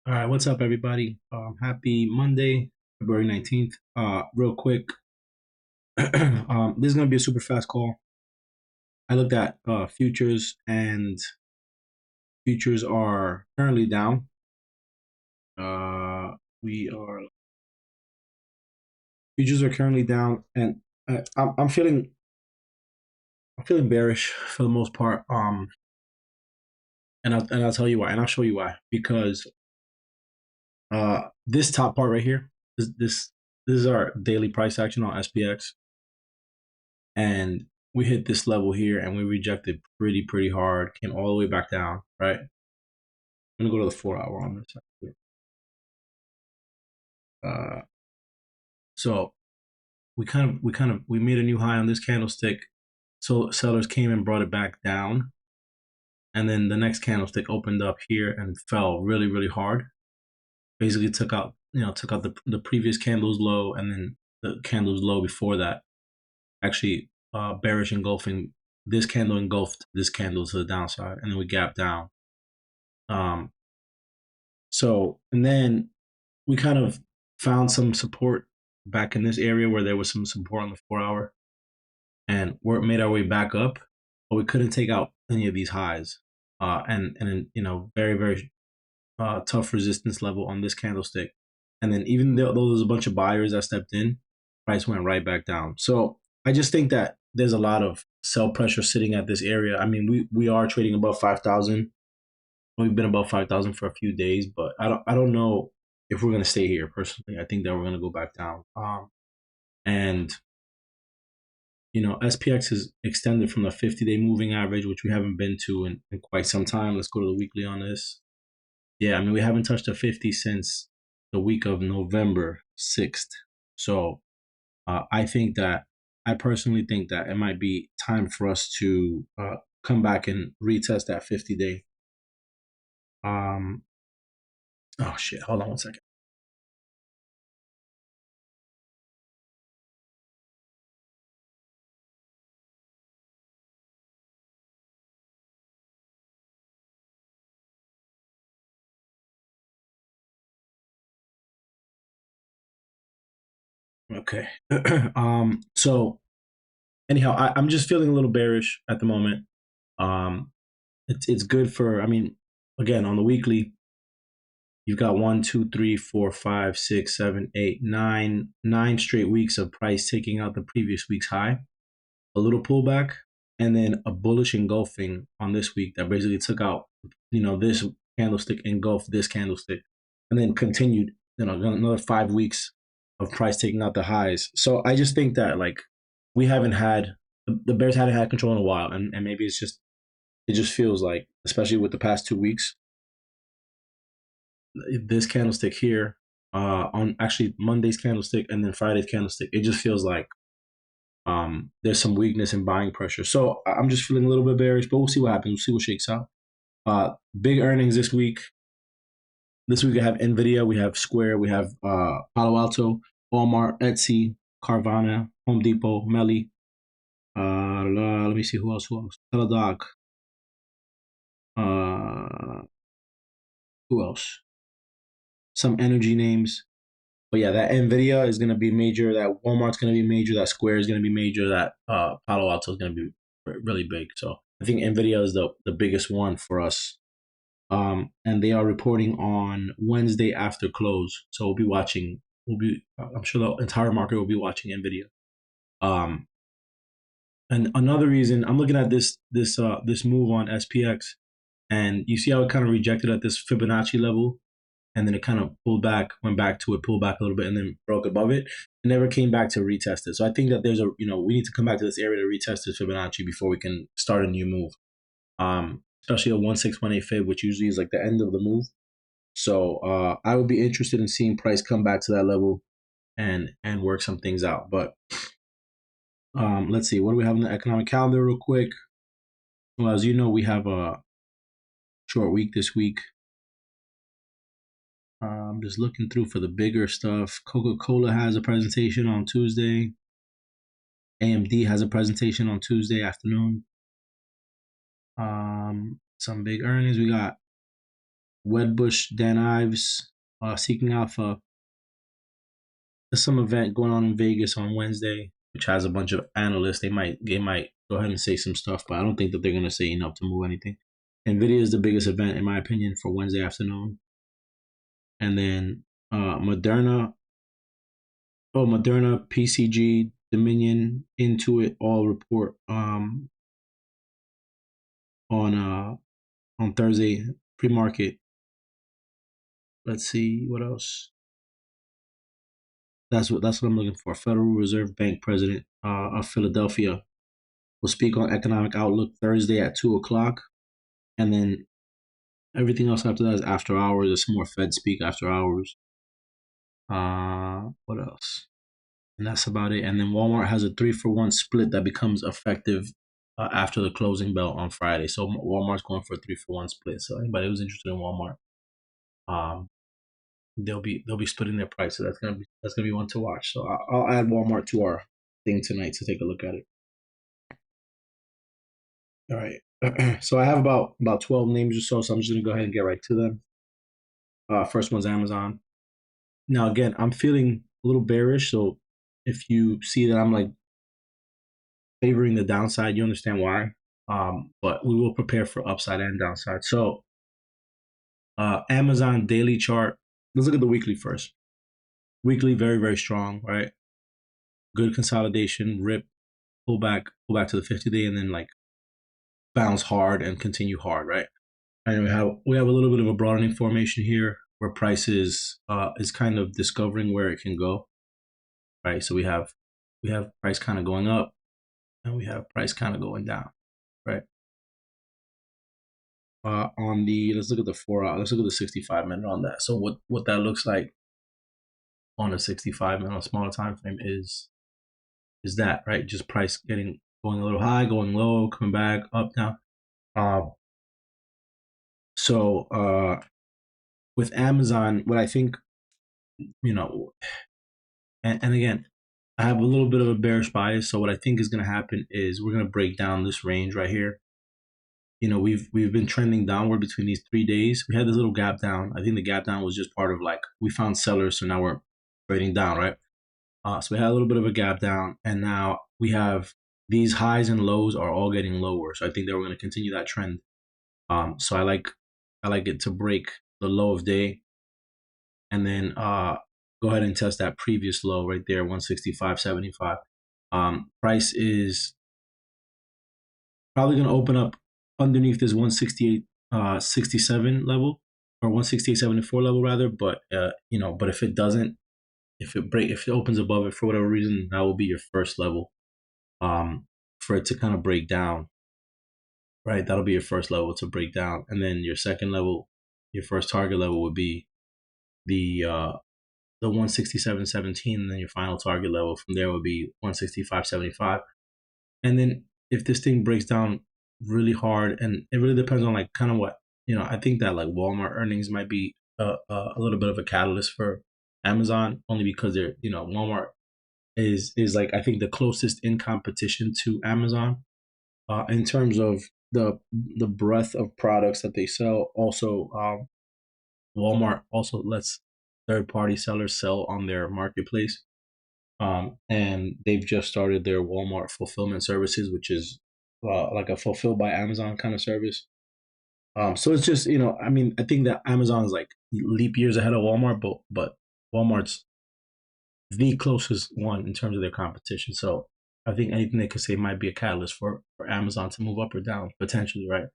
All right, what's up, everybody? Happy Monday, February 19th. Real quick, this is gonna be a super fast call. I looked at futures, and futures are currently down. We are Futures are currently down, and I'm feeling bearish for the most part. And I'll tell you why, and I'll show you why. Because this top part right here, this is our daily price action on SPX. And we hit this level here and we rejected pretty hard, came all the way back down, right? I'm gonna go to the 4 hour on this. So we made a new high on this candlestick. So sellers came and brought it back down, and then the next candlestick opened up here and fell really hard. Basically took out the previous candle's low, and then the candle's low before that. Actually, bearish engulfing. This candle engulfed this candle to the downside, and then we gapped down. And then we kind of found some support back in this area where there was some support on the 4 hour, and we made our way back up, but we couldn't take out any of these highs. And very tough resistance level on this candlestick. And then even though there's a bunch of buyers that stepped in, price went right back down. So I just think that there's a lot of sell pressure sitting at this area. I mean, we are trading above 5,000. We've been above 5,000 for a few days, but I don't know if we're gonna stay here. Personally, I think that we're gonna go back down. And SPX is extended from the 50-day moving average, which we haven't been to in quite some time. Let's go to the weekly on this. Yeah, I mean, we haven't touched a 50 since the week of November 6th. So I personally think that it might be time for us to come back and retest that 50-day. Oh shit, hold on one second. Okay. So anyhow, I'm just feeling a little bearish at the moment. It's good for, I mean, again, on the weekly, you've got 1, 2, 3, 4, 5, 6, 7, 8, 9 straight weeks of price taking out the previous week's high, a little pullback, and then a bullish engulfing on this week that basically took out, this candlestick, engulfed this candlestick, and then continued, another 5 weeks of price taking out the highs. So I just think that we haven't had the bears hadn't had control in a while, and maybe it just feels like, especially with the past 2 weeks, this candlestick here, on actually Monday's candlestick and then Friday's candlestick, it just feels like there's some weakness in buying pressure. So I'm just feeling a little bit bearish, but we'll see what happens. We'll see what shakes out. Big earnings this week. This week I have Nvidia, we have Square, we have Palo Alto, Walmart, Etsy, Carvana, Home Depot, Melly. Let me see who else. Teladoc. Who else? Some energy names. But yeah, that Nvidia is going to be major. That Walmart's going to be major. That Square is going to be major. That Palo Alto is going to be really big. So I think Nvidia is the biggest one for us. And they are reporting on Wednesday after close. So we'll be watching. I'm sure the entire market will be watching Nvidia. And another reason I'm looking at this move on SPX, and you see how it kind of rejected at this Fibonacci level, and then it kind of pulled back, went back to it, pulled back a little bit, and then broke above it. It never came back to retest it. So I think that there's we need to come back to this area to retest this Fibonacci before we can start a new move. Especially a 1618 fib, which usually is like the end of the move. So I would be interested in seeing price come back to that level and work some things out. But let's see, what do we have on the economic calendar real quick? Well, as you know, we have a short week this week. I'm just looking through for the bigger stuff. Coca-Cola has a presentation on Tuesday. AMD has a presentation on Tuesday afternoon. Some big earnings. We got Wedbush, Dan Ives, Seeking Alpha. There's some event going on in Vegas on Wednesday, which has a bunch of analysts. They might go ahead and say some stuff, but I don't think that they're gonna say enough to move anything. Nvidia is the biggest event in my opinion for Wednesday afternoon, and then Moderna, Moderna, PCG, Dominion, Intuit all report on Thursday pre-market. Let's see what else. That's what I'm looking for. Federal Reserve Bank President of Philadelphia will speak on economic outlook Thursday at 2 o'clock, and then everything else after that is after hours. There's some more Fed speak after hours. What else? And that's about it. And then Walmart has a 3-for-1 split that becomes effective after the closing bell on Friday. So Walmart's going for a 3-for-1 split. So anybody who's interested in Walmart, um, they'll be splitting their price. So that's gonna be one to watch. So I'll add Walmart to our thing tonight to take a look at it. All right. So I have about 12 names or so. So I'm just gonna go ahead and get right to them. First one's Amazon. Now again, I'm feeling a little bearish. So if you see that I'm like favoring the downside, you understand why. But we will prepare for upside and downside. So Amazon daily chart. Let's look at the weekly first. Weekly, very, very strong, right? Good consolidation, rip, pull back to the 50-day, and then like bounce hard and continue hard, right? And we have a little bit of a broadening formation here where price is kind of discovering where it can go, right? So we have price kind of going up, and we have price kind of going down, right? On the let's look at the 4 hour, let's look at the 65 minute on that. So what that looks like on a 65 minute on a smaller time frame is that, right? Just price going a little high, going low, coming back up, down. So with Amazon, what I think, you know, and again, I have a little bit of a bearish bias. So what I think is going to happen is we're going to break down this range right here. We've been trending downward between these 3 days. We had this little gap down. I think the gap down was just part of like we found sellers, so now we're trading down, right? So we had a little bit of a gap down, and now we have these highs and lows are all getting lower. So I think that we're going to continue that trend. So I like it to break the low of day, and then go ahead and test that previous low right there, 165.75. Price is probably going to open up underneath this 168.67 level, or 168.74 level rather. But but if it doesn't, if it opens above it for whatever reason, that will be your first level. For it to kind of break down, right? That'll be your first level to break down, and then your second level, your first target level would be the 167.17, and then your final target level from there would be 165.75. And then if this thing breaks down really hard, and it really depends on like kind of what I think that like Walmart earnings might be a little bit of a catalyst for Amazon, only because they're Walmart is like I think the closest in competition to Amazon in terms of the breadth of products that they sell. Also, Walmart also lets third party sellers sell on their marketplace. And they've just started their Walmart fulfillment services, which is like a fulfilled by Amazon kind of service. So it's just I mean, I think that Amazon's like leap years ahead of Walmart, but Walmart's the closest one in terms of their competition. So I think anything they could say might be a catalyst for Amazon to move up or down potentially, right?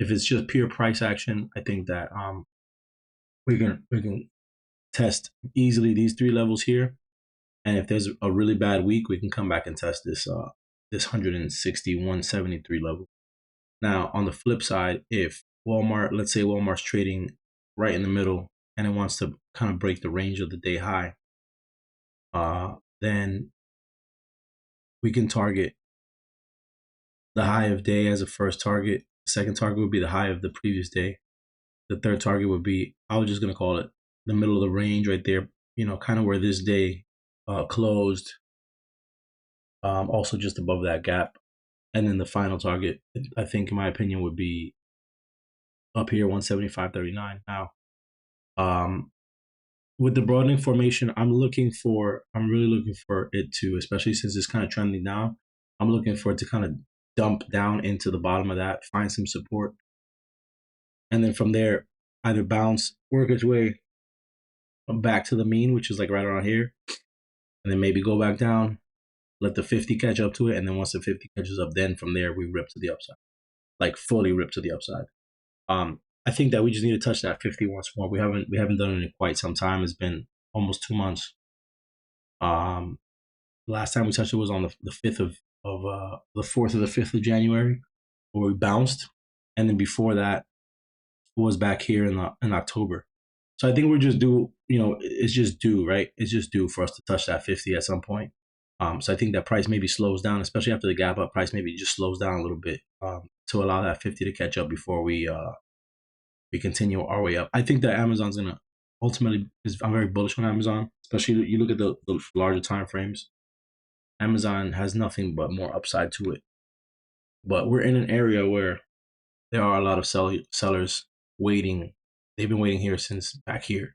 If it's just pure price action, I think that we can test easily these three levels here. And if there's a really bad week, we can come back and test this 160, 173 level. Now, on the flip side, if let's say Walmart's trading right in the middle and it wants to kind of break the range of the day high, then we can target the high of day as a first target. The second target would be the high of the previous day. The third target would be, I was just going to call it the middle of the range right there, kind of where this day closed, also just above that gap. And then the final target, I think, in my opinion, would be up here 175.39 now. Um, with the broadening formation, I'm really looking for it to, especially since it's kind of trending down. I'm looking for it to kind of dump down into the bottom of that, find some support, and then from there either bounce, work its way back to the mean, which is like right around here, and then maybe go back down, let the 50 catch up to it, and then once the 50 catches up, then from there we rip to the upside, like fully rip to the upside. I think that we just need to touch that 50 once more. We haven't done it in quite some time. It's been almost 2 months. Um, last time we touched it was on the 5th of the 4th or the 5th of January, where we bounced, and then before that was back here in October. So I think we're just due. It's just due, right? It's just due for us to touch that 50 at some point. So I think that price maybe slows down, especially after the gap up. Price maybe just slows down a little bit to allow that 50 to catch up before we continue our way up. I think that Amazon's gonna ultimately. I'm very bullish on Amazon, especially you look at the larger time frames. Amazon has nothing but more upside to it. But we're in an area where there are a lot of sellers waiting. They've been waiting here since back here,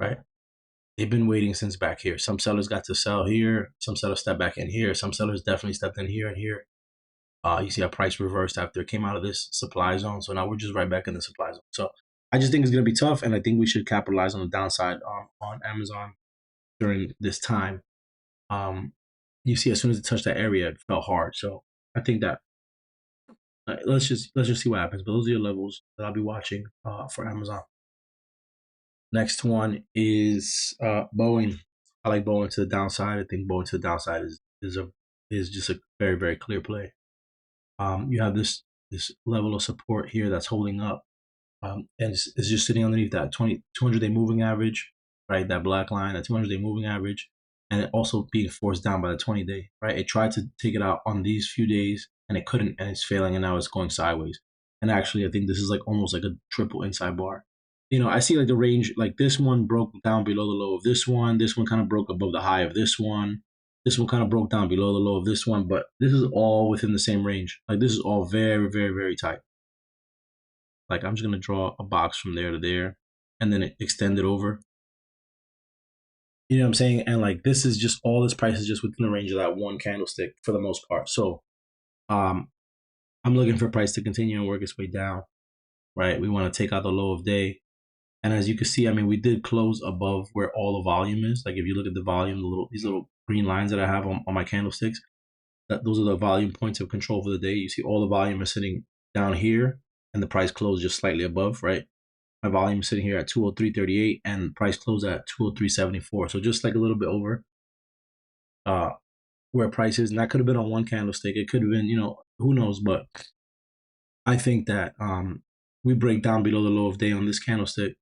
right? They've been waiting since back here. Some sellers got to sell here. Some sellers stepped back in here. Some sellers definitely stepped in here and here. You see how price reversed after it came out of this supply zone. So now we're just right back in the supply zone. So I just think it's going to be tough, and I think we should capitalize on the downside on Amazon during this time. You see, as soon as it touched that area, it fell hard. So I think that let's just see what happens. But those are your levels that I'll be watching for Amazon. Next one is Boeing. I like Boeing to the downside. I think Boeing to the downside is just a very, very clear play. You have this level of support here that's holding up, and it's just sitting underneath that 200-day moving average, right? That black line, that 200-day moving average, and it also being forced down by the 20-day, right? It tried to take it out on these few days, and it couldn't, and it's failing, and now it's going sideways. And actually, I think this is like almost like a triple inside bar. I see like the range, like this one broke down below the low of this one kind of broke above the high of this one kind of broke down below the low of this one, but this is all within the same range. Like this is all very, very, very tight. Like I'm just gonna draw a box from there to there, and then extend it over. You know what I'm saying? And like this is just all this price is just within the range of that one candlestick for the most part. So, I'm looking for price to continue and work its way down. Right? We want to take out the low of day. And as you can see, I mean, we did close above where all the volume is. Like if you look at the volume, these little green lines that I have on my candlesticks, those are the volume points of control for the day. You see all the volume is sitting down here, and the price closed just slightly above, right? My volume is sitting here at 203.38, and the price closed at 203.74. So just like a little bit over where price is. And that could have been on one candlestick. It could have been, who knows? But I think that we break down below the low of day on this candlestick.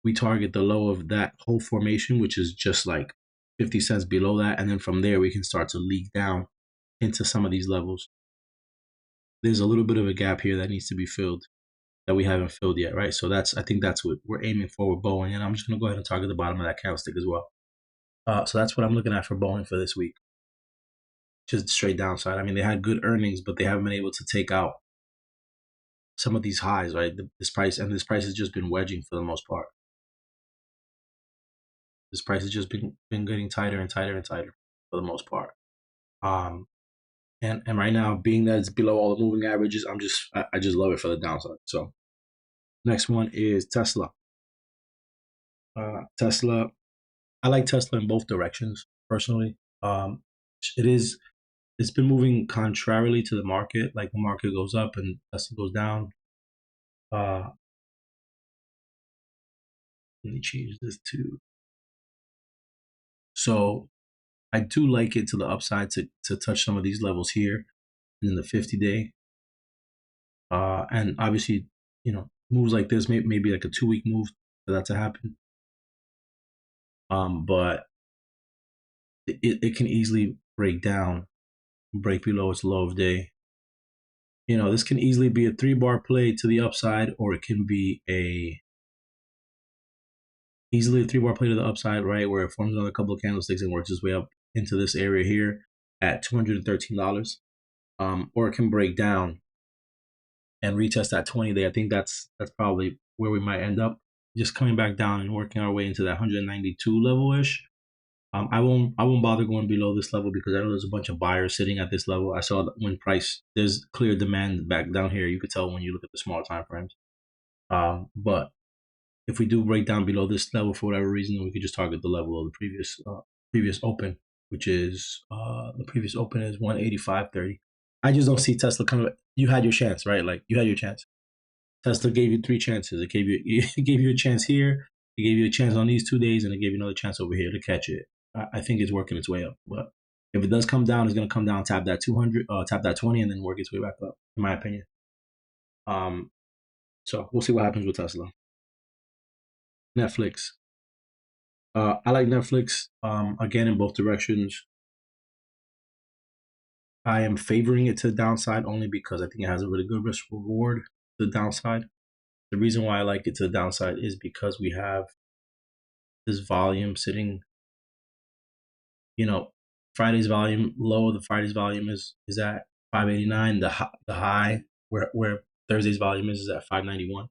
We target the low of that whole formation, which is just like 50 cents below that. And then from there, we can start to leak down into some of these levels. There's a little bit of a gap here that needs to be filled that we haven't filled yet, right? So I think that's what we're aiming for with Boeing. And I'm just going to go ahead and target the bottom of that candlestick as well. So that's what I'm looking at for Boeing for this week. Just straight downside. I mean, they had good earnings, but they haven't been able to take out some of these highs, right? This price has just been wedging for the most part. This price has just been getting tighter and tighter and tighter for the most part. And right now, being that it's below all the moving averages, I just love it for the downside. So next one is Tesla. Tesla, I like Tesla in both directions personally. It's been moving contrarily to the market. Like the market goes up and Tesla goes down. Let me change this to. So I do like it to the upside to touch some of these levels here in the 50-day. And obviously, moves like this, maybe like a 2-week move for that to happen. But it can easily break below its low of day. This can easily be a 3-bar play to the upside, or it can be easily a 3-bar play to the upside, right? Where it forms another couple of candlesticks and works its way up into this area here at $213. Or it can break down and retest that 20-day, I think that's probably where we might end up, just coming back down and working our way into that 192 level ish. I won't bother going below this level because I know there's a bunch of buyers sitting at this level. I saw that when price there's clear demand back down here. You could tell when you look at the smaller time frames. But if we do break down below this level for whatever reason, then we could just target the level of the previous open, which is the previous open is 185.30. I just don't see Tesla coming. You had your chance, right? Like you had your chance. Tesla gave you three chances. It gave you it gave you a chance here. It gave you a chance on these 2 days, and it gave you another chance over here to catch it. I think it's working its way up. But if it does come down, it's going to come down, tap that 200, tap that 20, and then work its way back up. In my opinion. Um, so we'll see what happens with Tesla. Netflix. I like Netflix. Again, in both directions. I am favoring it to the downside only because I think it has a really good risk reward to the downside. The reason why I like it to the downside is because we have this volume sitting, Friday's volume, low of the Friday's volume is at 589. The high where Thursday's volume is at 591.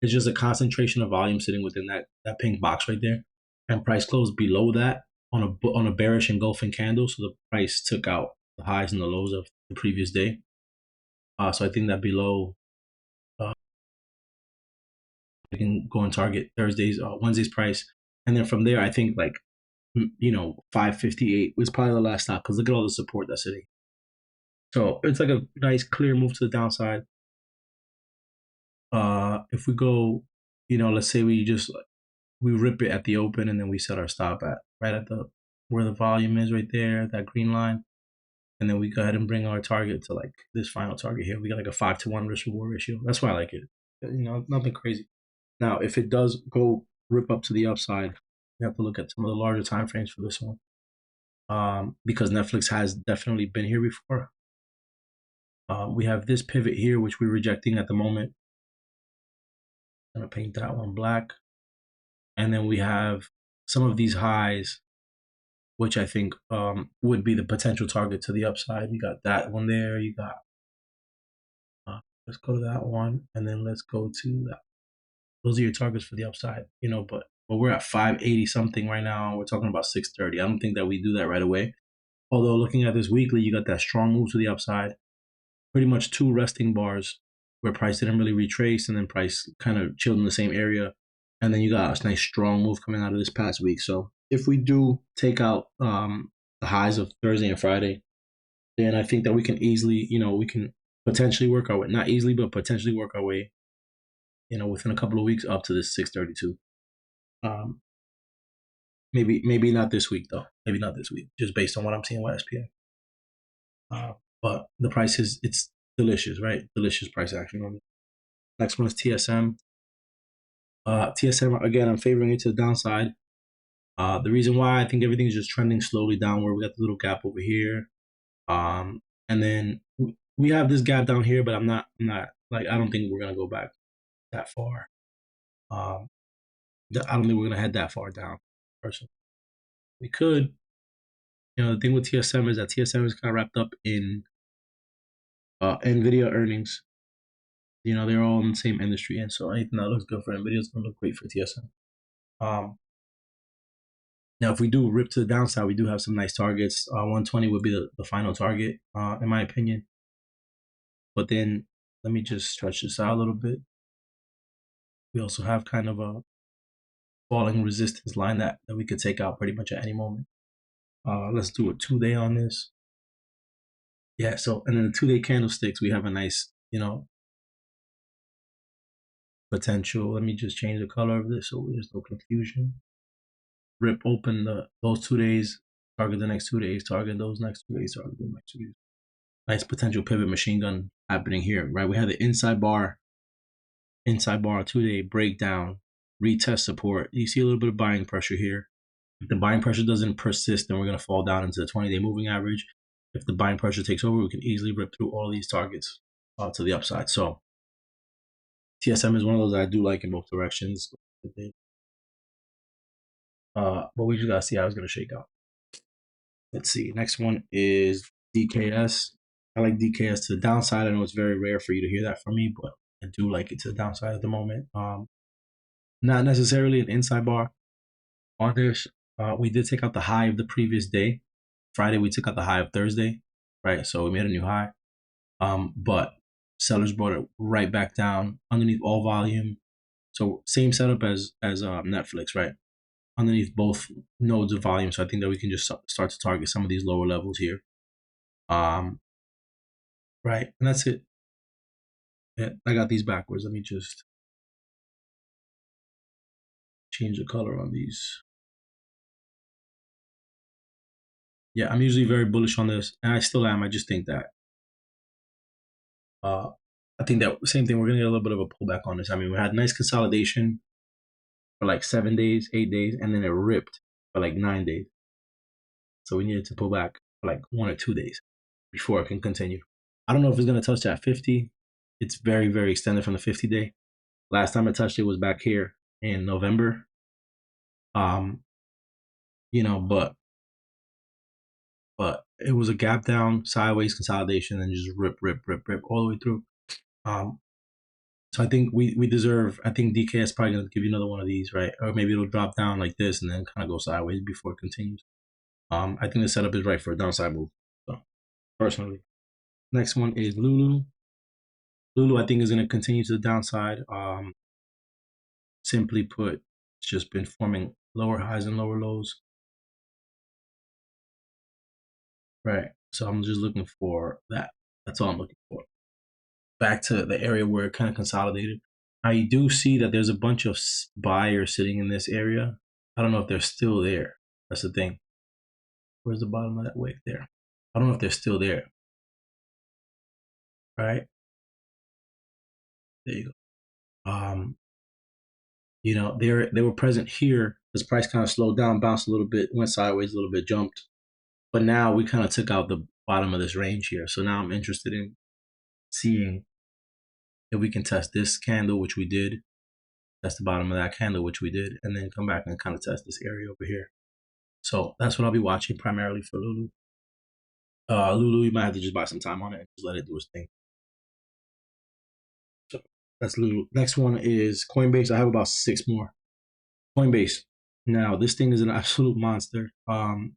It's just a concentration of volume sitting within that pink box right there, and price closed below that on a bearish engulfing candle. So the price took out the highs and the lows of the previous day. So I think that below, we can go and target Wednesday's price, and then from there, I think 558 was probably the last stop because look at all the support that's sitting. So it's like a nice clear move to the downside. If we go, let's say we rip it at the open and then we set our stop at right at where the volume is right there, that green line. And then we go ahead and bring our target to like this final target here. We got like a 5-to-1 risk reward ratio. That's why I like it. Nothing crazy. Now, if it does go rip up to the upside, you have to look at some of the larger time frames for this one. Because Netflix has definitely been here before. We have this pivot here, which we're rejecting at the moment. I'm gonna paint that one black. And then we have some of these highs, which I think would be the potential target to the upside. You got that one there. You got, let's go to that one. And then let's go to that. Those are your targets for the upside, but we're at 580 something right now. We're talking about 630. I don't think that we do that right away. Although looking at this weekly, you got that strong move to the upside. Pretty much two resting bars where price didn't really retrace and then price kind of chilled in the same area. And then you got a nice strong move coming out of this past week. So if we do take out the highs of Thursday and Friday, then I think that we can easily, we can potentially work our way, not easily, but potentially work our way, within a couple of weeks up to this 632. Maybe not this week though. Maybe not this week, just based on what I'm seeing with SPX. But the price it's delicious, right? Delicious price action on it. Next one is TSM. TSM, again, I'm favoring it to the downside. The reason why I think everything is just trending slowly downward. We got the little gap over here. And then we have this gap down here, but I'm not like, I don't think we're going to go back that far. I don't think we're going to head that far down, personally. We could, the thing with TSM is that TSM is kind of wrapped up in NVIDIA earnings. They're all in the same industry, and so anything that looks good for NVIDIA is going to look great for TSM. Now, if we do rip to the downside, we do have some nice targets. 120 would be the final target, in my opinion. But then let me just stretch this out a little bit. We also have kind of a falling resistance line that we could take out pretty much at any moment. Let's do a 2-day on this. Yeah, so, and then the 2-day candlesticks, we have a nice, potential. Let me just change the color of this so there's no confusion. Rip open those 2 days, target the next 2 days, target those next 2 days, target the next 2 days. Nice potential pivot machine gun happening here, right? We have the inside bar 2-day breakdown, retest support. You see a little bit of buying pressure here. If the buying pressure doesn't persist, then we're going to fall down into the 20-day moving average. If the buying pressure takes over, we can easily rip through all these targets to the upside. So TSM is one of those that I do like in both directions. But we just got to see how it's going to shake out. Let's see. Next one is DKS. I like DKS to the downside. I know it's very rare for you to hear that from me, but I do like it to the downside at the moment. Not necessarily an inside bar on this. We did take out the high of the previous day. Friday, we took out the high of Thursday, right? So we made a new high. But sellers brought it right back down underneath all volume. So same setup as Netflix, right? Underneath both nodes of volume. So I think that we can just start to target some of these lower levels here. Right, and that's it. Yeah, I got these backwards. Let me just change the color on these. Yeah, I'm usually very bullish on this, and I still am. I just think that uh, I think that same thing. We're gonna get a little bit of a pullback on this. I mean, we had nice consolidation for like 7 days, 8 days, and then it ripped for like 9 days. So we needed to pull back for like 1 or 2 days before it can continue. I don't know if it's gonna touch that 50. It's very, very extended from the 50-day. Last time I touched it was back here in November. Um, but it was a gap down, sideways consolidation, and just rip, rip, rip, rip all the way through. Um, so I think we deserve. I think DKS probably gonna give you another one of these, right? Or maybe it'll drop down like this and then kind of go sideways before it continues. I think the setup is right for a downside move. So personally, next one is Lulu. Lulu, I think, is gonna continue to the downside. Simply put, it's just been forming lower highs and lower lows. Right. So I'm just looking for that. That's all I'm looking for. Back to the area where it kind of consolidated. I do see that there's a bunch of buyers sitting in this area. I don't know if they're still there. That's the thing. Where's the bottom of that wick there? I don't know if they're still there. Right? There you go. They were present here. This price kind of slowed down, bounced a little bit, went sideways a little bit, jumped. But now we kind of took out the bottom of this range here. So now I'm interested in seeing if we can test this candle, which we did. Test the bottom of that candle, which we did, and then come back and kind of test this area over here. So that's what I'll be watching primarily for Lulu. Lulu, you might have to just buy some time on it and just let it do its thing. So that's Lulu. Next one is Coinbase. I have about 6 more. Coinbase. Now this thing is an absolute monster.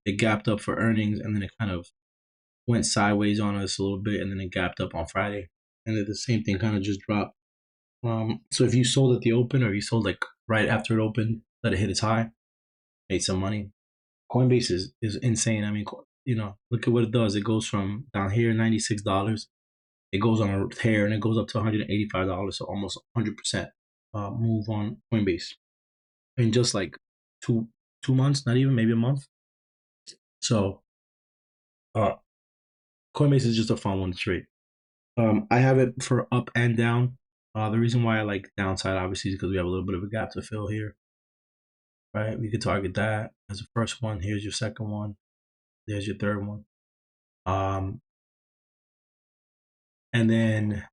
It gapped up for earnings and then it kind of went sideways on us a little bit and then it gapped up on Friday. And then the same thing kind of just dropped. So if you sold at the open or you sold like right after it opened, let it hit its high, made some money. Coinbase is insane. I mean, look at what it does. It goes from down here $96. It goes on a tear and it goes up to $185. So almost 100% move on Coinbase in just like two months, not even maybe a month. So uh, Coinbase is just a fun one to trade. I have it for up and down. The reason why I like downside obviously is because we have a little bit of a gap to fill here. Right, we could target that as the first one. Here's your second one. There's your third one. And then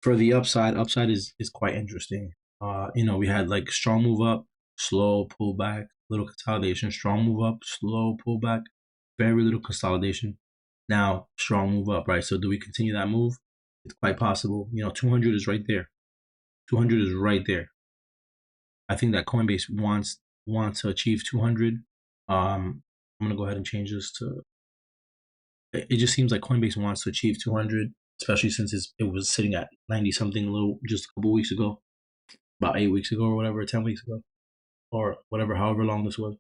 for the upside is quite interesting. We had like strong move up, slow pullback, little consolidation, strong move up, slow pullback, very little consolidation. Now strong move up, right? So do we continue that move? It's quite possible. 200 is right there. 200 is right there. I think that Coinbase wants to achieve 200. I'm gonna go ahead and change this to. It just seems like Coinbase wants to achieve 200, especially since it was sitting at 90 something a little just a couple weeks ago, about 8 weeks ago or whatever, 10 weeks ago, or whatever, however long this was.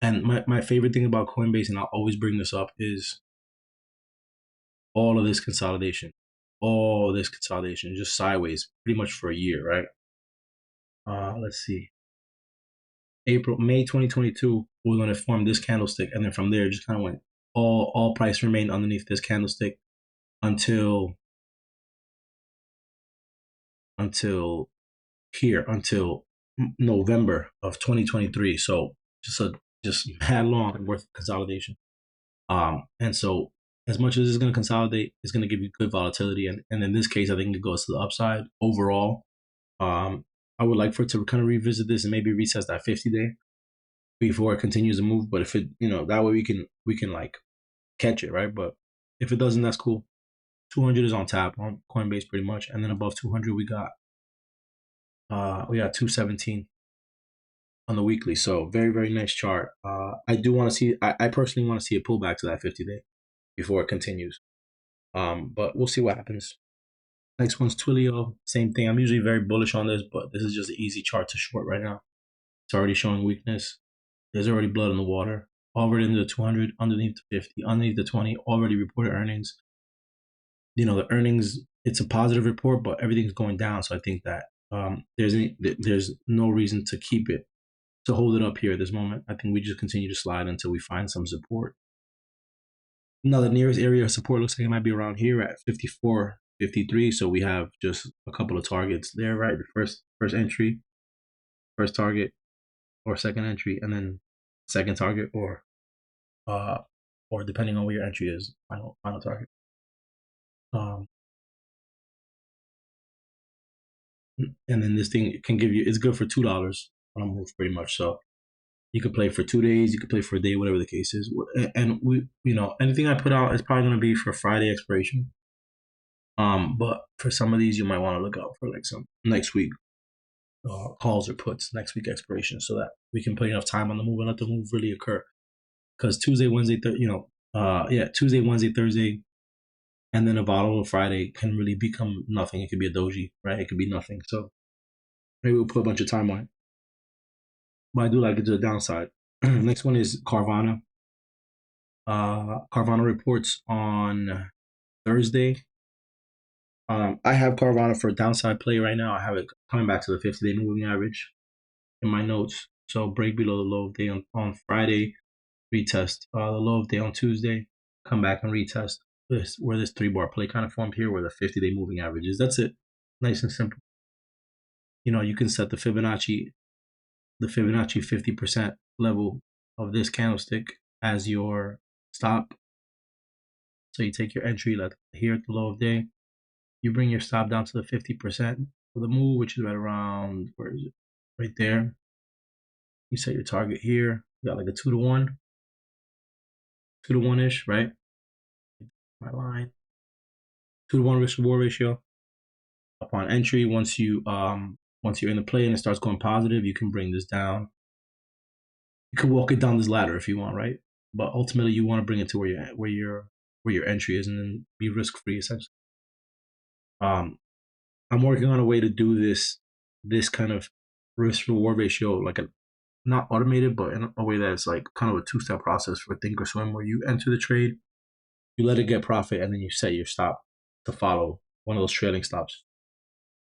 And my favorite thing about Coinbase, and I'll always bring this up, is all of this consolidation, just sideways, pretty much for a year, right? Let's see. May 2022 was when it formed this candlestick, and then from there, it just kind of went all price remained underneath this candlestick until here, until November of 2023. So just mad long worth of consolidation. And so as much as it's going to consolidate, it's going to give you good volatility, and in this case, I think it goes to the upside overall. I would like for it to kind of revisit this and maybe retest that 50-day before it continues to move. But if it, that way we can like catch it, right? But if it doesn't, that's cool. 200 is on tap on Coinbase pretty much, and then above 200 we got 217 on the weekly. So very nice chart. I do want to see. I personally want to see a pullback to that 50-day before it continues. But we'll see what happens. Next one's Twilio. Same thing. I'm usually very bullish on this, but this is just an easy chart to short right now. It's already showing weakness. There's already blood in the water. Already into the 200, underneath the 50, underneath the 20. Already reported earnings. The earnings. It's a positive report, but everything's going down. So I think that there's no reason to keep it, to hold it up here at this moment. I think we just continue to slide until we find some support. Now the nearest area of support looks like it might be around here at 54, 53. So we have just a couple of targets there, right? The first entry, first target, or second entry, and then second target, or depending on where your entry is, final target. Um, and then this thing can give you, it's good for $2 on a move pretty much. So you could play for 2 days, you could play for a day, whatever the case is. And anything I put out is probably going to be for Friday expiration. But for some of these, you might want to look out for like some next week calls or puts, next week expiration, so that we can put enough time on the move and let the move really occur. Because Tuesday, Wednesday, Tuesday, Wednesday, Thursday, and then a volatile Friday can really become nothing. It could be a doji, right? It could be nothing. So maybe we'll put a bunch of time on it. But I do like it to the downside. Next one is Carvana. Carvana reports on Thursday. I have Carvana for a downside play right now. I have it coming back to the 50-day moving average in my notes. So break below the low of day on Friday, retest the low of day on Tuesday, come back and retest where this 3-bar play kind of formed here, where the 50-day moving average is. That's it. Nice and simple. You can set the Fibonacci 50% level of this candlestick as your stop. So you take your entry like here at the low of day. You bring your stop down to the 50% for the move, which is right around, where is it? Right there. You set your target here. You got like a 2-to-1, 2-to-1-ish, right? My line. 2-to-1 risk reward ratio. Upon entry, once you're in the play and it starts going positive, you can bring this down. You can walk it down this ladder if you want, right? But ultimately, you want to bring it to where your entry is, and then be risk free essentially. I'm working on a way to do this kind of risk reward ratio, like not automated, but in a way that's like kind of a 2-step process for Thinkorswim, where you enter the trade, you let it get profit, and then you set your stop to follow one of those trailing stops.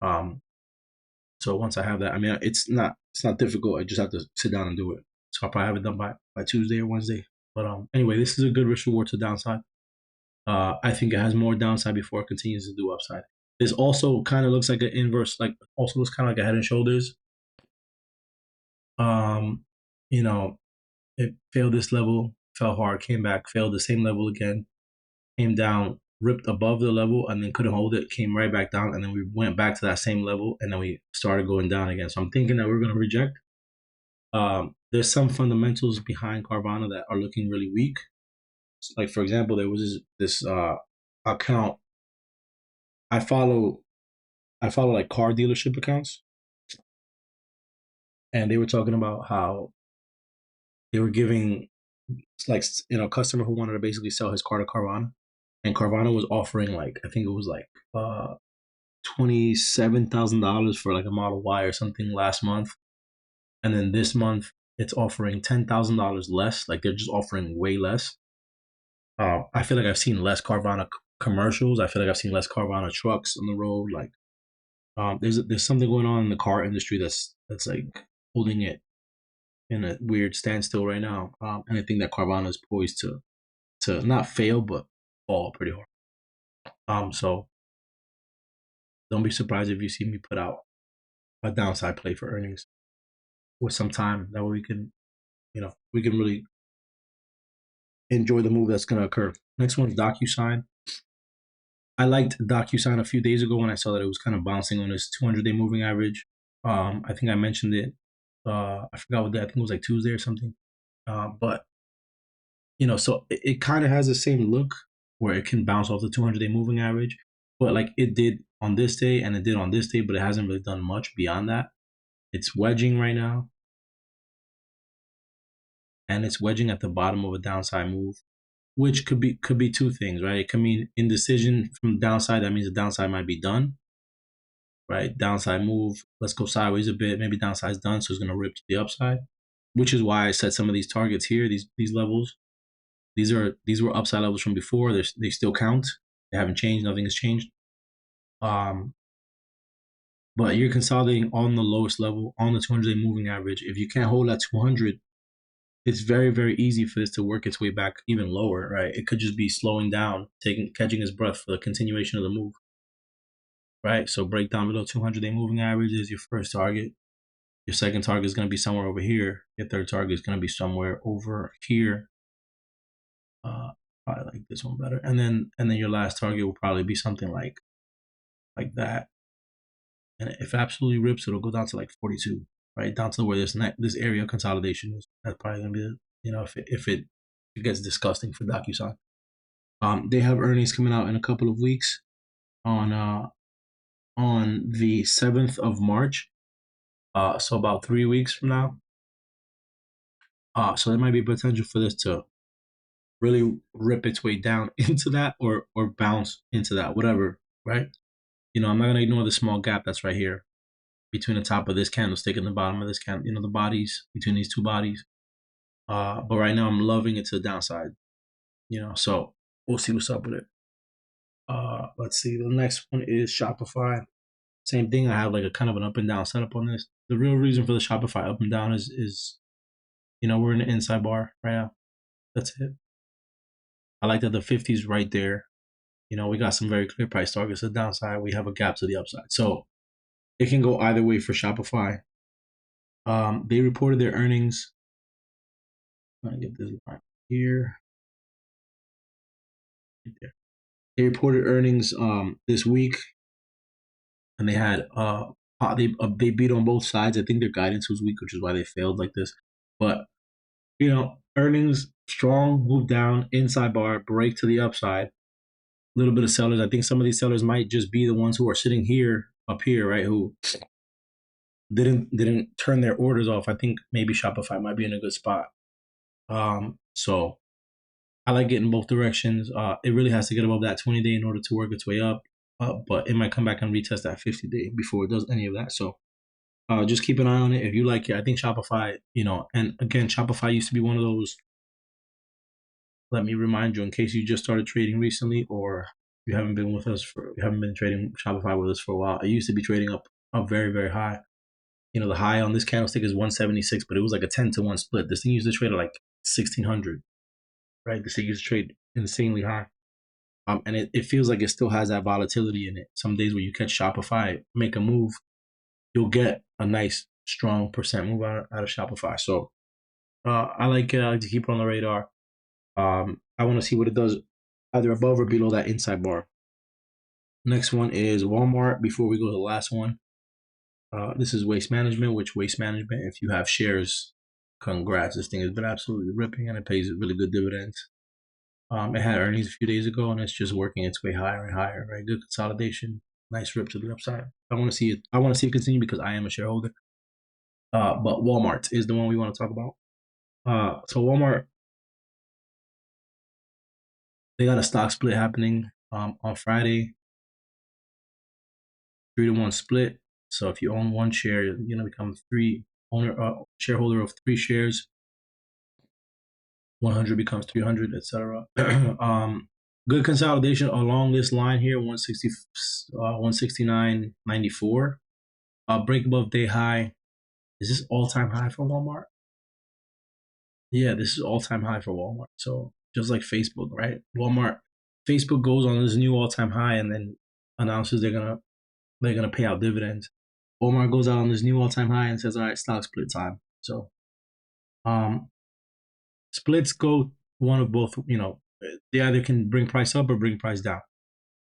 So once I have that, I mean, it's not difficult. I just have to sit down and do it. So I'll probably have it done by Tuesday or Wednesday. But anyway, this is a good risk reward to downside. I think it has more downside before it continues to do upside. This also kind of looks like an inverse, also looks kind of like a head and shoulders. It failed this level, fell hard, came back, failed the same level again, came down, ripped above the level, and then couldn't hold it, came right back down, and then we went back to that same level, and then we started going down again. So I'm thinking that we're going to reject. There's some fundamentals behind Carvana that are looking really weak. Like, for example, there was this account. I follow like car dealership accounts, and they were talking about how they were giving, like, a customer who wanted to basically sell his car to Carvana, and Carvana was offering, like, I think it was like $27,000 for like a Model Y or something last month, and then this month it's offering $10,000 less. Like, they're just offering way less. I feel like I've seen less Carvana commercials. I feel like I've seen less Carvana trucks on the road. Like, there's something going on in the car industry that's like holding it in a weird standstill right now. And I think that Carvana is poised to not fail but fall pretty hard. So don't be surprised if you see me put out a downside play for earnings with some time. That way we can really enjoy the move that's going to occur. Next one is DocuSign. I liked DocuSign a few days ago when I saw that it was kind of bouncing on this 200-day moving average. I think I mentioned it. I forgot what day. I think it was like Tuesday or something. But So it kind of has the same look where it can bounce off the 200-day moving average, but like it did on this day and it did on this day, but it hasn't really done much beyond that. It's wedging right now, and it's wedging at the bottom of a downside move, which could be two things, right? It could mean indecision from the downside. That means the downside might be done, right? Downside move, let's go sideways a bit. Maybe downside's done, so it's gonna rip to the upside, which is why I set some of these targets here, these levels. These were upside levels from before. They still count. They haven't changed. Nothing has changed. Um, but you're consolidating on the lowest level on the 200-day moving average. If you can't hold that 200, it's very, very easy for this to work its way back even lower, right? It could just be slowing down, catching its breath for the continuation of the move, right? So break down below 200-day moving average is your first target. Your second target is going to be somewhere over here. Your third target is going to be somewhere over here. Probably like this one better. And then your last target will probably be something like that. And if it absolutely rips, it'll go down to like 42, right? Down to where this area of consolidation is. That's probably gonna be, if it gets disgusting for DocuSign. They have earnings coming out in a couple of weeks on the 7th of March. So about 3 weeks from now. So there might be potential for this to really rip its way down into that or bounce into that, whatever, right? I'm not gonna ignore the small gap that's right here between the top of this candlestick and the bottom of this candle, the bodies between these two bodies. But right now I'm loving it to the downside, so we'll see what's up with it. Let's see. The next one is Shopify. Same thing. I have like a kind of an up and down setup on this. The real reason for the Shopify up and down is we're in the inside bar right now. That's it. I like that the 50 is right there. We got some very clear price targets to the downside. We have a gap to the upside. So it can go either way for Shopify. They reported their earnings. I'm gonna get this line here. Right there. They reported earnings this week, and they had they beat on both sides. I think their guidance was weak, which is why they failed like this. But earnings strong, move down, inside bar, break to the upside. A little bit of sellers. I think some of these sellers might just be the ones who are sitting here up here, right? Who didn't turn their orders off. I think maybe Shopify might be in a good spot. So I like getting both directions. It really has to get above that 20-day in order to work its way up. But it might come back and retest that 50-day before it does any of that. So just keep an eye on it. If you like it, I think Shopify, and again, Shopify used to be one of those. Let me remind you, in case you just started trading recently, or you haven't been trading Shopify with us for a while. It used to be trading up very, very high. The high on this candlestick is 176, but it was like a 10-to-1 split. This thing used to trade at like 1600, right? This thing used to trade insanely high. And it feels like it still has that volatility in it. Some days where you catch Shopify, make a move, you'll get a nice, strong percent move out of Shopify. So I like to keep it on the radar. I want to see what it does either above or below that inside bar. Next one is Walmart. Before we go to the last one, this is Waste Management, if you have shares, congrats. This thing has been absolutely ripping and it pays really good dividends. It had earnings a few days ago and it's just working its way higher and higher, right? Good consolidation, nice rip to the upside. I want to see it continue because I am a shareholder. But Walmart is the one we want to talk about. So Walmart, they got a stock split happening on Friday, 3-to-1 split. So if you own one share, you're gonna become shareholder of 3 shares. 100 becomes 300, etc. Good consolidation along this line here, 160, 169.94. Break above day high. Is this all-time high for Walmart? Yeah, this is all-time high for Walmart. So just like Facebook, right? Facebook goes on this new all-time high and then announces they're gonna pay out dividends. Walmart goes out on this new all-time high and says, "All right, stock split time." So, splits go one of both. They either can bring price up or bring price down.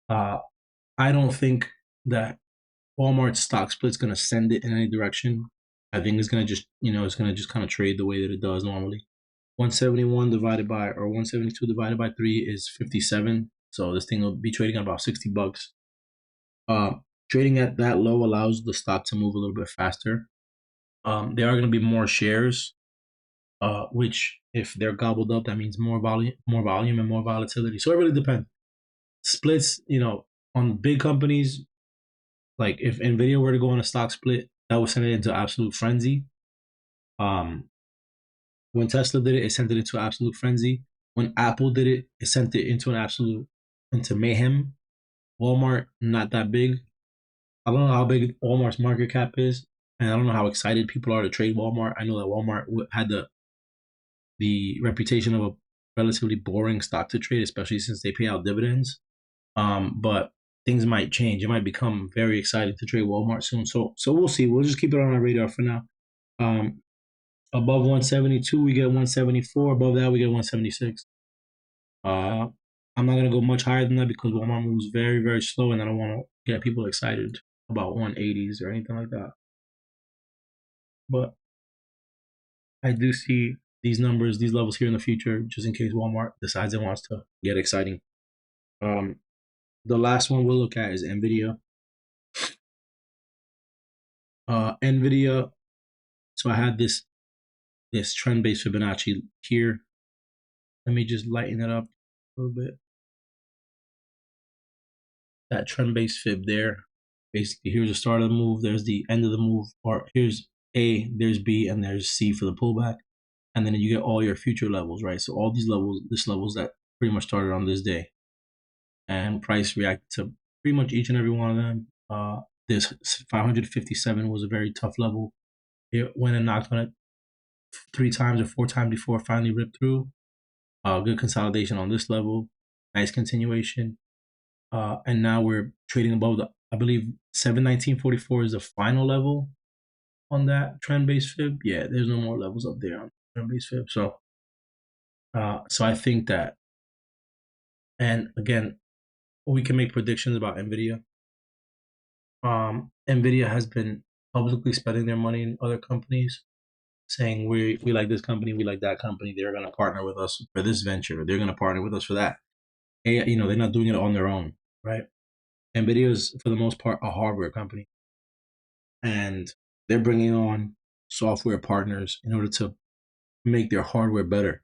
I don't think that Walmart's stock split's gonna send it in any direction. I think it's gonna just kind of trade the way that it does normally. 171 divided by, or 172 divided by 3 is 57. So this thing will be trading at about $60. Uh, Trading at that low allows the stock to move a little bit faster. There are going to be more shares, which if they're gobbled up, that means more volume, and more volatility. So it really depends. Splits, on big companies, like if Nvidia were to go on a stock split, that would send it into absolute frenzy. Um, when Tesla did it, it sent it into absolute frenzy. When Apple did it, it sent it into mayhem. Walmart, not that big. I don't know how big Walmart's market cap is, and I don't know how excited people are to trade Walmart. I know that Walmart had the reputation of a relatively boring stock to trade, especially since they pay out dividends. But things might change. It might become very exciting to trade Walmart soon. So we'll see. We'll just keep it on our radar for now. Um, Above 172, we get 174. Above that, we get 176. Uh, I'm not gonna go much higher than that because Walmart moves very, very slow, and I don't want to get people excited about 180s or anything like that. But I do see these numbers, these levels here in the future, just in case Walmart decides it wants to get exciting. The last one we'll look at is Nvidia. Nvidia. So I had this trend based Fibonacci here. Let me just lighten it up a little bit. That trend based fib there. Basically, here's the start of the move. There's the end of the move. Or here's A, there's B, and there's C for the pullback. And then you get all your future levels, right? So all these levels, this levels that pretty much started on this day, and price reacted to pretty much each and every one of them. This 557 was a very tough level. It went and knocked on it 3 times or 4 times before it finally ripped through. Good consolidation on this level, nice continuation, and now we're trading above I believe 719.44 is the final level on that trend based fib. Yeah, there's no more levels up there on trend based fib. So I think that, and again, we can make predictions about Nvidia. Nvidia has been publicly spending their money in other companies, saying we like this company, we like that company. They're going to partner with us for this venture. They're going to partner with us for that. And, they're not doing it on their own, right? Nvidia is, for the most part, a hardware company, and they're bringing on software partners in order to make their hardware better.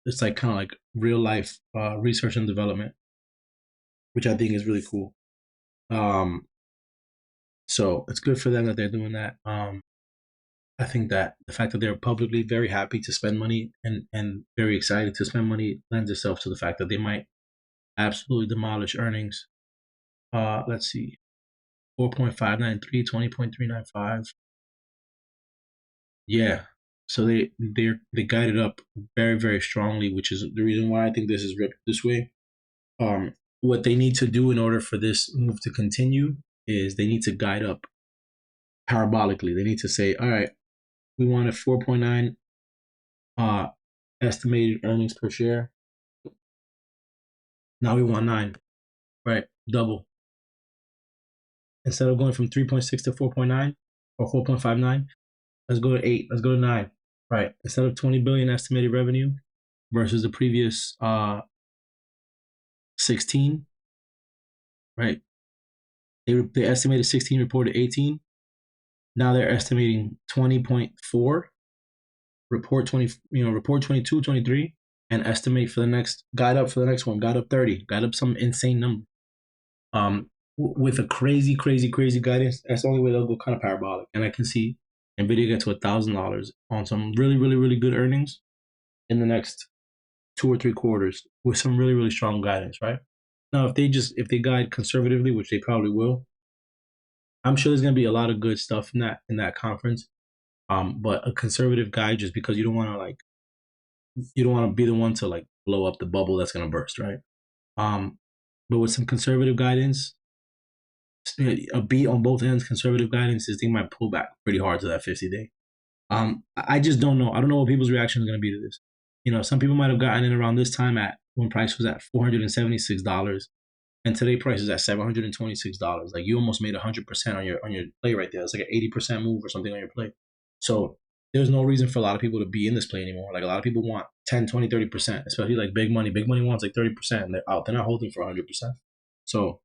It's like kind of like real life research and development, which I think is really cool. So it's good for them that they're doing that. I think that the fact that they're publicly very happy to spend money and very excited to spend money lends itself to the fact that they might absolutely demolish earnings. Let's see, 4.593, 20.395. Yeah. So they guided up very, very strongly, which is the reason why I think this is ripped this way. What they need to do in order for this move to continue is they need to guide up parabolically. They need to say, all right, we want a 4.9 estimated earnings per share. Now we want 9, right? Double. Instead of going from 3.6 to 4.9 or 4.59, let's go to 8. Let's go to 9, right? Instead of 20 billion estimated revenue versus the previous 16, right? They estimated 16, reported 18. Now they're estimating 20.4, report 20, report 22, 23, and estimate for the next, guide up for the next one, guide up 30, guide up some insane number. With a crazy, crazy, crazy guidance, that's the only way they'll go kind of parabolic. And I can see Nvidia get to $1,000 on some really, really, really good earnings in the next 2 or 3 quarters with some really, really strong guidance, right? Now, if they guide conservatively, which they probably will, I'm sure there's going to be a lot of good stuff in that conference. But a conservative guide, just because you don't want to be the one to like blow up the bubble that's going to burst, right? But with some conservative guidance, a beat on both ends, conservative guidance, this thing might pull back pretty hard to that 50-day. I just don't know. I don't know what people's reaction is going to be to this. Some people might have gotten in around this time when price was at $476, and today price is at $726. Like you almost made 100% on your play right there. It's like an 80% move or something on your play. So there's no reason for a lot of people to be in this play anymore. Like a lot of people want 10, 20, 30%, especially like big money. Big money wants like 30%, and they're out. They're not holding for 100%. So,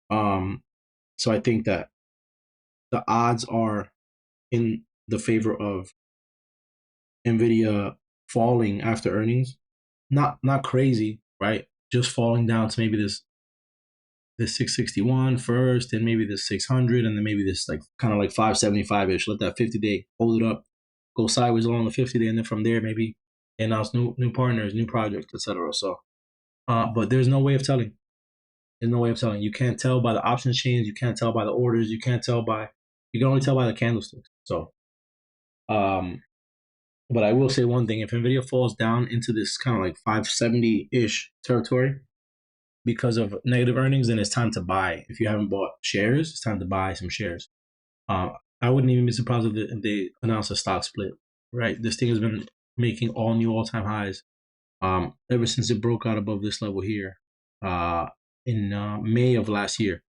um, so I think that the odds are in the favor of Nvidia falling after earnings. Not crazy, right? Just falling down to maybe this 661 first, and maybe this 600, and then maybe this like kind of like 575 ish. Let that 50-day hold it up, go sideways along the 50-day, and then from there maybe announce new partners, new projects, etc. So, but there's no way of telling. There's no way of telling. You can't tell by the options chains. You can't tell by the orders. You can't tell by. You can only tell by the candlesticks. So, um, but I will say one thing: if Nvidia falls down into this kind of like 570 ish territory, because of negative earnings, then it's time to buy. If you haven't bought shares, it's time to buy some shares. I wouldn't even be surprised if they announce a stock split. Right, this thing has been making all new all-time highs ever since it broke out above this level here in May of last year.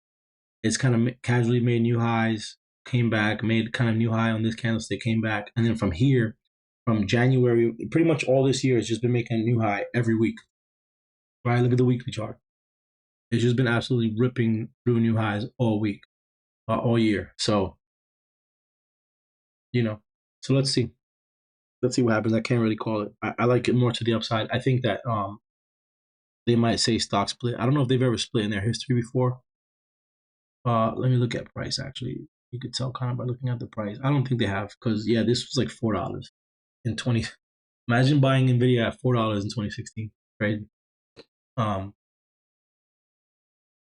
It's kind of casually made new highs, came back, made kind of new high on this candlestick, came back, and then from here, from January, pretty much all this year, it's just been making a new high every week. Right, look at the weekly chart. It's just been absolutely ripping through new highs all week, all year. So, you know, so let's see. Let's see what happens. I can't really call it. I like it more to the upside. I think that they might say stock split. I don't know if they've ever split in their history before. Let me look at price actually. You could tell kind of by looking at the price. I don't think they have because yeah, this was like $4 in 20. Imagine buying Nvidia at $4 in 2016, right?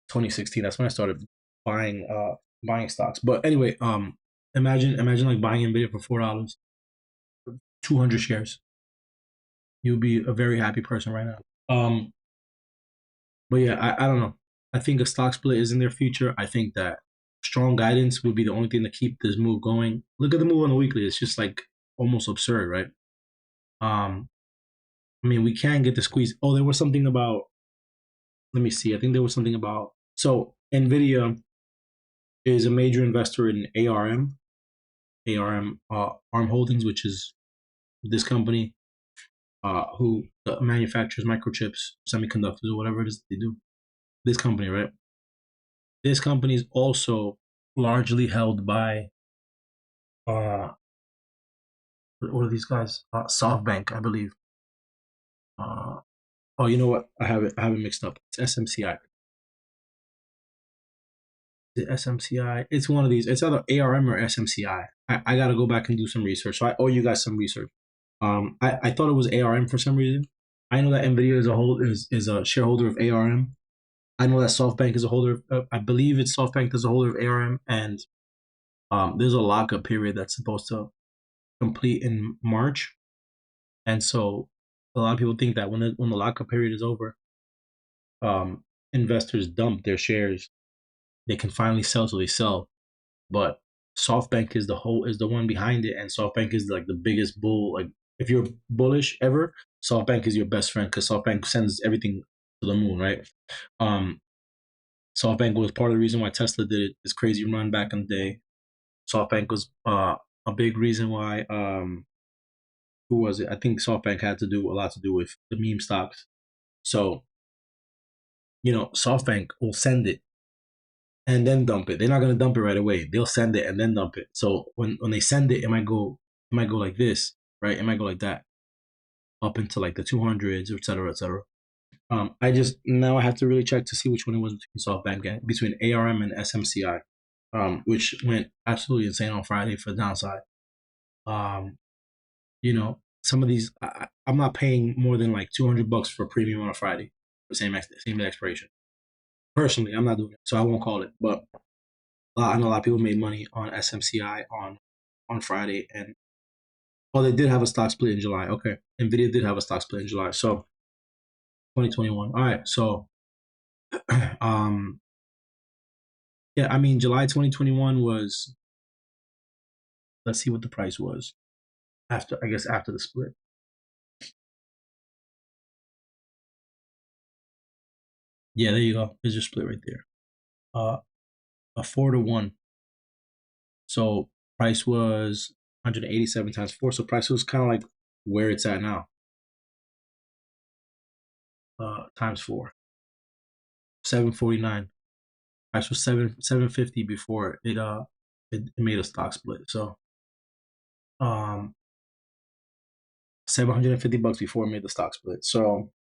2016. That's when I started buying stocks. But anyway, imagine like buying Nvidia for $4, 200 shares. You'll be a very happy person right now. But yeah, I don't know. I think a stock split is in their future. I think that strong guidance would be the only thing to keep this move going. Look at the move on the weekly. It's just like almost absurd, right? Um, I mean, we can get the squeeze. Oh, there was something about. Let me see. I think there was something about. So Nvidia is a major investor in ARM Holdings, which is this company who manufactures microchips, semiconductors, or whatever it is that they do. This company, right? This company is also largely held by what are these guys? SoftBank, I believe. Oh, you know what? I have it mixed up. It's SMCI. The SMCI. It's one of these. It's either ARM or SMCI. I gotta go back and do some research. So I owe you guys some research. I thought it was ARM for some reason. I know that Nvidia is a shareholder of ARM. I know that SoftBank is a holder. I believe it's SoftBank is a holder of ARM, and there's a lockup period that's supposed to complete in March, and so a lot of people think that when the lockup period is over, investors dump their shares. They can finally sell, so they sell. But SoftBank is the one behind it, and SoftBank is like the biggest bull. Like if you're bullish ever, SoftBank is your best friend because SoftBank sends everything to the moon, right? Um, SoftBank was part of the reason why Tesla did this crazy run back in the day. SoftBank was a big reason why who was it? I think SoftBank had to do a lot to do with the meme stocks. So, SoftBank will send it and then dump it. They're not gonna dump it right away. They'll send it and then dump it. So when they send it, it might go like this, right? It might go like that, up into like the 200s, et cetera, et cetera. I just now I have to really check to see which one it was between SoftBank and between ARM and SMCI, which went absolutely insane on Friday for the downside. Um, some of these I'm not paying more than like $200 for a premium on a Friday for same day expiration. Personally, I'm not doing it, so I won't call it. But I know a lot of people made money on SMCI on Friday, and they did have a stock split in July. Okay, Nvidia did have a stock split in July, so 2021. All right, so um, yeah, I mean July 2021 was. Let's see what the price was after. I guess after the split. Yeah, there you go. There's your split right there. A 4-1. So price was 187 times four. So price was kind of like where it's at now, times four, 749. Price was 750 before it made a stock split. So um, $750 before it made the stock split. So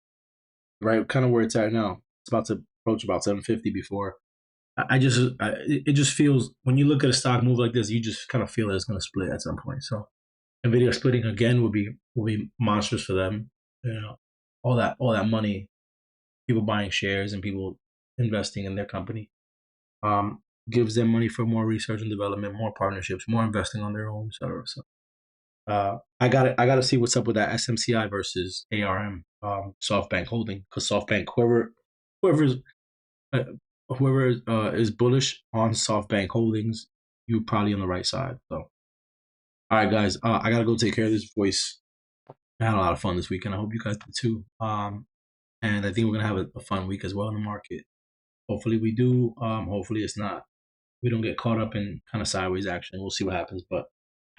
right, kind of where it's at now. It's about to approach about 750 before. It just feels when you look at a stock move like this, you just kind of feel that it's going to split at some point. So Nvidia splitting again will be monstrous for them. You know, all that money, people buying shares and people investing in their company, gives them money for more research and development, more partnerships, more investing on their own, etc. So I gotta see what's up with that SMCI versus ARM, SoftBank Holding, because SoftBank, whoever's uh, whoever is bullish on SoftBank Holdings, you're probably on the right side. So, all right, guys, I gotta go take care of this voice. I had a lot of fun this weekend. I hope you guys did too. And I think we're gonna have a fun week as well in the market. Hopefully we do. Hopefully it's not. We don't get caught up in kind of sideways action. We'll see what happens. But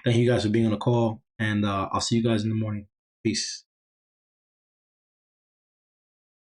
thank you guys for being on the call, and I'll see you guys in the morning. Peace.